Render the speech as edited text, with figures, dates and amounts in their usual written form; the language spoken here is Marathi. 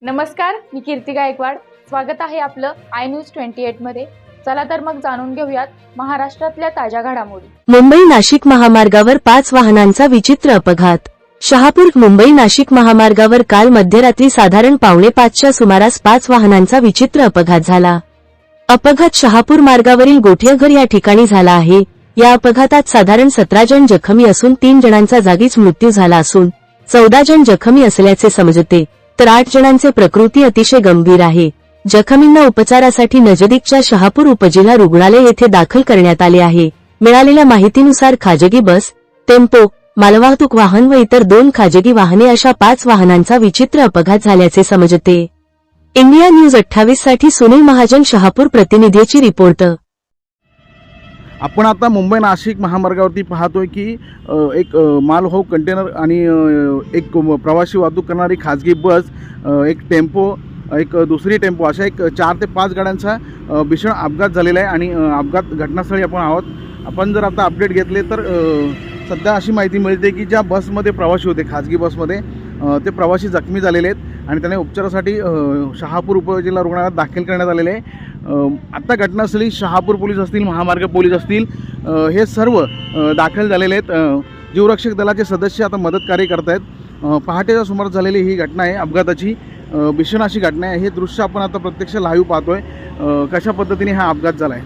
नमस्कार, मी कीर्ती गायकवाड. स्वागत आहे आपलं आय न्यूज 28 मध्ये. चला तर मग जाणून घेऊयात महाराष्ट्रातल्या ताज्या घडामोडी. मुंबई नाशिक महामार्गावर 5 वाहनांचा विचित्र अपघात. शहापूर मुंबई नाशिक महामार्गावर काल मध्यरात्री साधारण 4:45च्या सुमारास 5 वाहनांचा विचित्र अपघात झाला. अपघात शहापूर मार्गावरील गोठेघर या ठिकाणी झाला आहे. या अपघातात साधारण 17 जण जखमी असून 3 जणांचा जागीच मृत्यू झाला असून 14 जण जखमी असल्याचे समजते, तर 8 जणांचे प्रकृती अतिशय गंभीर आहे. जखमींना उपचारासाठी नजदीकच्या शहापूर उपजिल्हा रुग्णालय येथे दाखल करण्यात आले आहे. मिळालेल्या माहितीनुसार खाजगी बस, टेम्पो, मालवाहतूक वाहन व इतर 2 खाजगी वाहने अशा 5 वाहनांचा विचित्र अपघात झाल्याचे समजते. इंडिया न्यूज 28 साठी सुनील महाजन, शहापूर प्रतिनिधीची रिपोर्ट. आपण आता मुंबई नाशिक महामार्गावरती पाहतोय की एक मालवाहू कंटेनर आणि एक प्रवासी वाहतूक करणारी खाजगी बस, एक टेम्पो, एक दुसरी टेम्पो, अशा एक 4 ते 5 गाड्यांचा भीषण अपघात झालेला आहे. आणि अपघात घटनास्थळी आपण आहोत. आपण जर आता अपडेट घेतले तर सध्या अशी माहिती मिळते की ज्या बसमध्ये प्रवासी होते, खाजगी बसमध्ये, ते प्रवासी जखमी झालेले आहेत आणि त्यांना उपचारासाठी शहापूर उपजिल्हा रुग्णालयात दाखल करण्यात आलेले आहे. आत्ता घटनास्थळी शहापूर पोलीस असतील, महामार्ग पोलीस असतील, हे सर्व दाखल झालेले आहेत. जीवरक्षक दलाचे सदस्य आता मदतकार्य करत आहेत. पहाटेच्या सुमारास झालेली ही घटना आहे अपघाताची. भीषण अशी घटना आहे. हे दृश्य आपण आता प्रत्यक्ष लाईव्ह पाहतोय कशा पद्धतीने हा अपघात झाला आहे.